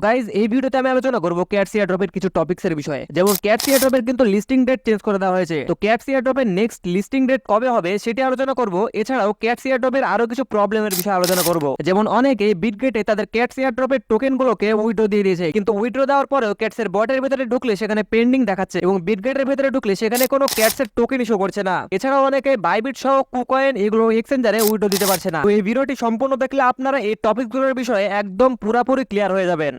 Guys এই ভিডিওতে আমি আলোচনা করবো ক্যাটস এয়ারড্রপের কিছু টপিক্স এর বিষয়ে। যেমন ক্যাটস এয়ারড্রপের কিন্তু লিস্টিং ডেট চেঞ্জ করে দেওয়া হয়েছে। তো ক্যাটস এয়ারড্রপের নেক্সট লিস্টিং ডেট কবে হবে সেটি আলোচনা করব। এছাড়াও ক্যাটস এয়ারড্রপের আরো কিছু প্রবলেমের বিষয়ে আলোচনা করব। যেমন অনেকে বিটগেটে তাদের ক্যাটস এয়ারড্রপের টোকেন গুলোকে উইথড্র দিয়ে দিয়েছে, কিন্তু উইথড্র দেওয়ার পরেও ক্যাটস এর বটের ভিতরে ঢুকলে সেখানে পেন্ডিং দেখাচ্ছে এবং বিটগেটের ভিতরে ঢুকলে সেখানে কোনো ক্যাটস এর টোকেন ইস্যু করছে না। এছাড়াও অনেকে বাইবিট সহ কুকয়েন এগুলো এক্সচেঞ্জারে উইথড্র দিতে পারছে না। তো এই ভিডিওটি সম্পূর্ণ দেখলে আপনারা এই টপিকগুলোর বিষয়ে একদম পুরোপুরি ক্লিয়ার হয়ে যাবেন।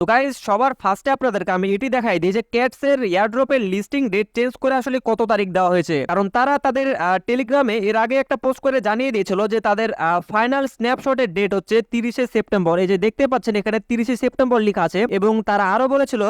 তো গাইস, সবার ফার্স্টে আপনাদেরকে আমি এটি দেখাই দিই যে ক্যাটস এর এয়ারড্রপের লিস্টিং ডেট চেঞ্জ করে আসলে কত তারিখ দেওয়া হয়েছে। কারণ তারা তাদের টেলিগ্রামে এর আগে একটা পোস্ট করে জানিয়ে দিয়েছিল যে তাদের ফাইনাল স্ন্যাপশটের ডেট হচ্ছে 30শে সেপ্টেম্বর। এই যে দেখতে পাচ্ছেন এখানে 30শে সেপ্টেম্বর লেখা আছে। এবং তারা আরো বলেছিল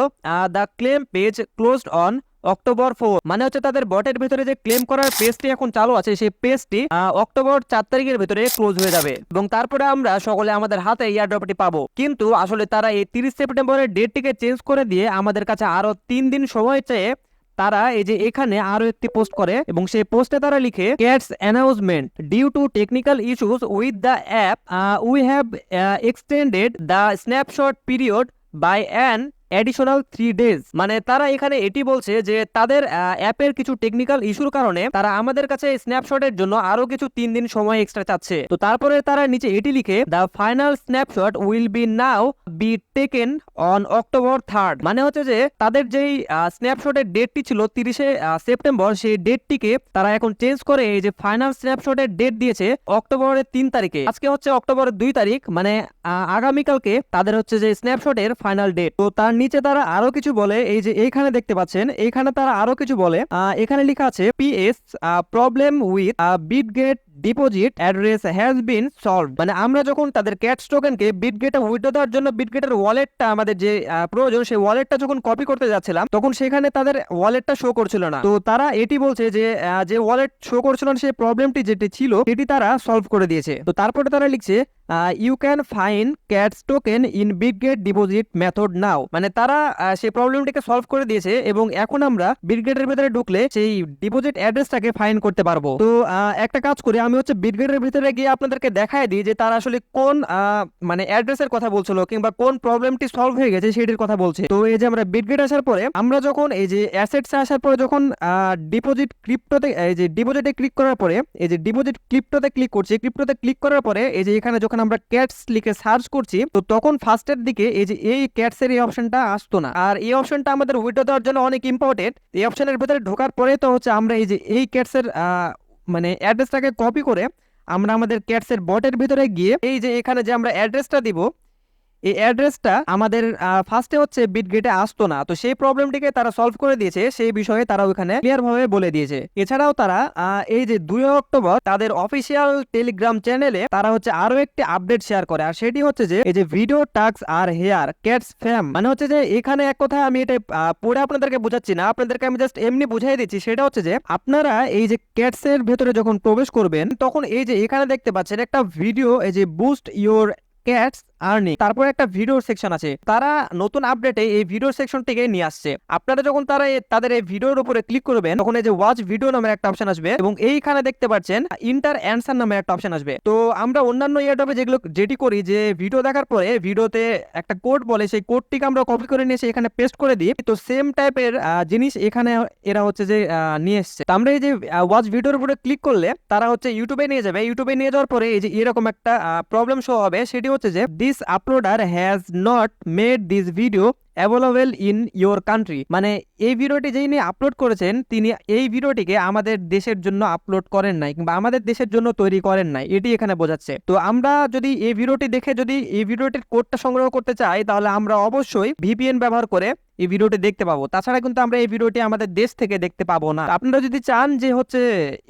the claim page closed on October 4, মানে হচ্ছে তাদের বটের ভিতরে যে ক্লেম করার পেজটি এখন চালু আছে সেই পেজটি অক্টোবর 4 তারিখের ভিতরে ক্লোজ হয়ে যাবে এবং তারপরে আমরা সকলে আমাদের হাতে এয়ারড্রপটি পাবো। কিন্তু আসলে তারা এই 30 সেপ্টেম্বরের ডেটটিকে চেঞ্জ করে দিয়ে আমাদের কাছে আরো 3 দিন সময় চেয়ে তারা এই যে এখানে আরো একটি পোস্ট করে এবং সেই পোস্টে তারা লিখে CATS announcement due to technical issues with the app we have extended the snapshot period by an additional 3 days। মানে তারা এখানে এটি বলছে যে তাদের অ্যাপের কিছু টেকনিক্যাল ইস্যুর কারণে তারা আমাদের কাছে স্ন্যাপশটের জন্য আরো কিছু 3 দিন সময় এক্সট্রা চাচ্ছে। তো তারপরে তারা নিচে এটি লিখে the final snapshot will be now be taken on October 3rd। মানে হচ্ছে যে তাদের যেই স্ন্যাপশটের ডেটটি ছিল 30শে সেপ্টেম্বর, সেই ডেটটিকে তারা এখন চেঞ্জ করে এই যে ফাইনাল স্ন্যাপশটের ডেট দিয়েছে অক্টোবরের 3 তারিখে। আজকে হচ্ছে অক্টোবরের 2 তারিখ, মানে আগামীকালকে তাদের হচ্ছে যে স্ন্যাপশটের ফাইনাল ডেট। তো তার নিচে তারা আরো কিছু বলে, এই যে এইখানে দেখতে পাচ্ছেন এইখানে তারা আরো কিছু বলে। এখানে লেখা আছে PS problem with Bitget deposit address has been solved. মানে আমরা যখন তাদের ক্যাটস টোকেনকে বিটগেটে উইথড্র দেওয়ার জন্য বিটগেটের ওয়ালেটটা আমাদের যে প্রয়োজন সেই ওয়ালেটটা যখন কপি করতে যাচ্ছিলাম তখন সেখানে তাদের ওয়ালেটটা শো করছিল না। তো তারা এটি বলছে যে যে ওয়ালেট শো করছিল না সেই প্রবলেমটি যেটি ছিল সেটি তারা সলভ করে দিয়েছে। তো তারপরে তারা লিখছে you can find cats token in Bitget deposit method now. মানে তারা সেই প্রবলেমটিকে সলভ করে দিয়েছে এবং এখন আমরা বিটগেটের ভিতরে ঢুকলে সেই ডিপোজিট অ্যাড্রেসটাকে ফাইন্ড করতে পারবো। তো একটা কাজ করি, আমি হচ্ছে বিটগেটের ভিতরে গিয়ে আপনাদেরকে দেখায় দিই যে তারা আসলে কোন মানে অ্যাড্রেসের কথা বলছিল কিংবা কোন প্রবলেমটি সলভ হয়ে গেছে সেটির কথা বলছে। তো এই যে আমরা বিটগেট আসার পরে আমরা যখন এই যে অ্যাসেটসে আসার পরে যখন ডিপোজিট ক্রিপ্টোতে এই যে ডিপোজিটে ক্লিক করার পরে এই যে ডিপোজিট ক্রিপ্টোতে ক্লিক করছি, ক্রিপ্টোতে ক্লিক করার পরে এই যে এখানে যখন আমরা ক্যাটস লিখে সার্চ করছি তো তখন ফার্স্টের দিকে এই যে এই ক্যাটস এর এই অপশনটা আসতো না। আর এই অপশনটা আমাদের উইথড্র দেওয়ার জন্য অনেক ইম্পর্টেন্ট। এই অপশনের ভিতরে ঢোকার পরে তো হচ্ছে আমরা এই যে এই ক্যাটস এর মানে অ্যাড্রেসটাকে কপি করে আমরা আমাদের ক্যাটস এর বটের ভিতরে গিয়ে এই যে এখানে যে আমরা অ্যাড্রেসটা দিব এই অ্যাড্রেসটা আমাদের ফার্স্টে হচ্ছে বিটগেটে আসতো না। তো সেই প্রবলেমটিকে তারা সলভ করে দিয়েছে, সেই বিষয়ে তারা ওখানে ক্লিয়ার ভাবে বলে দিয়েছে। এছাড়াও তারা এই যে 2 অক্টোবর তাদের অফিসিয়াল টেলিগ্রাম চ্যানেলে তারা হচ্ছে আরো একটি আপডেট শেয়ার করে, আর সেটি হচ্ছে যে এই যে ভিডিও টাস্ক আর হেয়ার ক্যাটস ফ্যাম। মানে হচ্ছে যে এখানে এক কথায় আমি এটা পড়ে আপনাদেরকে বোঝাচ্ছি না, আপনাদেরকে আমি জাস্ট এমনি বুঝাই দিচ্ছি। সেটা হচ্ছে যে আপনারা এই যে ক্যাটস এর ভেতরে যখন প্রবেশ করবেন তখন এই যে এখানে দেখতে পাচ্ছেন একটা ভিডিও, এই যে বুস্ট ইউর ক্যাটস আর্নিং, তারপর একটা ভিডিও সেকশন আছে। তারা নতুন আপডেটে এই ভিডিও সেকশনটিকে নিয়ে আসছে। আপনারা যখন তাদের এই ভিডিওর উপরে ক্লিক করবেন তখন এই যে ওয়াচ ভিডিও নামের একটা অপশন আসবে এবং এইখানে দেখতে পাচ্ছেন ইন্টার অ্যান্সার নামের একটা অপশন আসবে। তো আমরা অন্যান্য এয়ারড্রপে যেটি করি যে ভিডিও দেখার পরে ভিডিওতে একটা কোড বলে, সেই কোডটিকে আমরা কপি করে নিয়ে এসে এখানে পেস্ট করে দিই। তো সেম টাইপের জিনিস এখানে এরা হচ্ছে যে নিয়ে এসছে। তো আমরা এই যে ওয়াচ ভিডিওর উপরে ক্লিক করলে তারা হচ্ছে ইউটিউবে নিয়ে যাবে। ইউটিউবে নিয়ে যাওয়ার পরে এই যে এরকম একটা প্রবলেম শো হবে, সেটি হচ্ছে যে this uploader has not made this video available in your country. মানে এই ভিডিওটি যিনি আপলোড করেছেন তিনি এই ভিডিওটিকে আমাদের দেশের জন্য আপলোড করেন নাই কিংবা আমাদের দেশের জন্য তৈরি করেন নাই, এটি এখানে বোঝাচ্ছে। তো আমরা যদি এই ভিডিওটি দেখে যদি এই ভিডিওটির কোডটা সংগ্রহ করতে চাই তাহলে আমরা অবশ্যই ভিপিএন ব্যবহার করে এই ভিডিওটি দেখতে পাবো। তাছাড়া কিন্তু আমরা এই ভিডিওটি আমাদের দেশ থেকে দেখতে পাবো না। আপনারা যদি চান যে হচ্ছে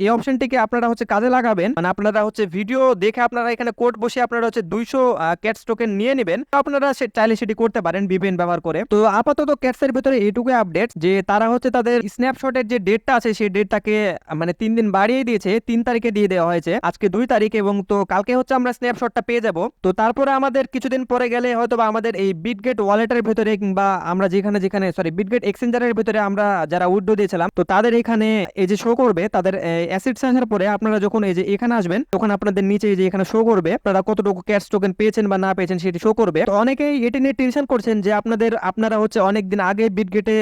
এই অপশনটিকে আপনারা হচ্ছে কাজে লাগাবেন, মানে আপনারা হচ্ছে ভিডিও দেখে আপনারা এখানে কোড বসে আপনারা হচ্ছে 200 ক্যাটস টোকেন নিয়ে নেবেন, আপনারা চাইলে সেটি করতে পারেন ভিপিএন ব্যবহার করে। করে। তো আপাতত ক্যাটসের ভিতরে এইটুকু আপডেট যে তারা হচ্ছে তাদের স্ন্যাপশটের যে ডেটটা আছে সেই ডেটটাকে মানে 3 দিন বাড়িয়ে দিয়েছে, 3 তারিখে দিয়ে দেওয়া হয়েছে, আজকে 2 তারিখ, এবং তো কালকে হচ্ছে আমরা স্ন্যাপশটটা পেয়ে যাব। তো তারপরে আমাদের কিছুদিন পরে গেলে হয়তো বা আমাদের এই বিটগেট ওয়ালেটের ভিতরে কিংবা আমরা যেখানে যেখানে বিটগেট এক্সচেঞ্জারের ভিতরে আমরা যারা উইথড্র দিয়েছিলাম তো তাদের এখানে এই যে শো করবে তাদের অ্যাসেটস আসার পরে আপনারা যখন এই যে এখানে আসবেন তখন আপনাদের নিচে এই যে এখানে শো করবে আপনারা কতটুকু ক্যাশ টোকেন পেয়েছেন বা না পেয়েছেন সেটি শো করবে। তো অনেকেই এটি নিয়ে টেনশন করছেন যে আপনারা হচ্ছে অনেকদিন আগে বিটগেটে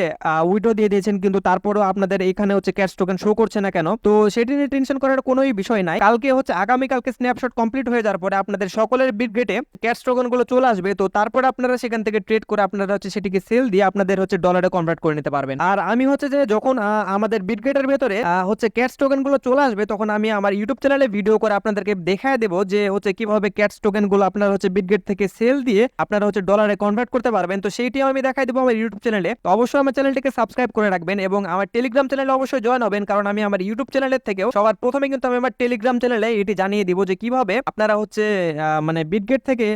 উইথড্র দিয়ে দিয়েছেন কিন্তু তারপরেও আপনাদের এখানে হচ্ছে ক্যাশ টোকেন শো করছে না কেন। তো সেটি নিয়ে টেনশন করার কোনোই বিষয় নাই। কালকে হচ্ছে আগামীকালকে স্ন্যাপশট কমপ্লিট হয়ে যাওয়ার পরে আপনাদের সকলের বিটগেটে ক্যাশ টোকেন গুলো চলে আসবে। তো তারপরে আপনারা সেখান থেকে ট্রেড করে আপনারা হচ্ছে সেটিকে সেল দিয়ে আপনাদের হচ্ছে ডলারে কনভার্ট করে নিতে পারবেন। আর আমি হচ্ছে যে যখন আমাদের বিটগেটের ভেতরে হচ্ছে ক্যাশ টোকেন গুলো চলে আসবে তখন আমি আমার ইউটিউব চ্যানেলে ভিডিও করে আপনাদেরকে দেখায় দেবো যে হচ্ছে কিভাবে ক্যাশ টোকেন গুলো আপনারা হচ্ছে বিটগেট থেকে সেল দিয়ে আপনারা হচ্ছে ডলারে কনভার্ট করতে পারবেন। তো সেইটি আমি দেখাই দেবো আমার ইউটিউব চ্যানেলে। তো অবশ্যই আমার চ্যানেলটিকে সাবস্ক্রাইব করে রাখবেন এবং আমার টেলিগ্রাম চ্যানেলে অবশ্যই জয়েন হবেন, কারণ আমি আমার ইউটিউব চ্যানেলের থেকেও সবার প্রথমে কিন্তু আমি আমার টেলিগ্রাম চ্যানেলে এটি জানিয়ে দিব যে কিভাবে আপনারা হচ্ছে মানে বিটগেট থেকে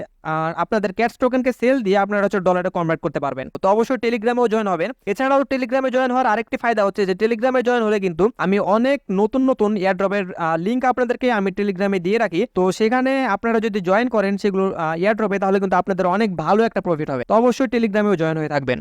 আপনাদের ক্যাশ টোকেনকে সেল দিয়ে আপনারা হচ্ছে ডলারে কনভার্ট করতে পারবেন। তো অবশ্যই টেলিগ্রামেও জয়েন হবেন। এছাড়াও টেলিগ্রামে জয়েন হওয়ার আরেকটি ফায়দা হচ্ছে যে টেলিগ্রামে জয়েন হলে কিন্তু আমি অনেক নতুন নতুন এয়ারড্রপের লিঙ্ক আপনাদেরকে আমি টেলিগ্রামে দিয়ে রাখি। তো সেখানে আপনারা যদি জয়েন করেন সেগুলো এয়ারড্রপে তাহলে কিন্তু আপনাদের অনেক ভালো একটা প্রফিট হবে। তো অবশ্যই টেলিগ্রামেও জয়েন হয়ে থাকবেন।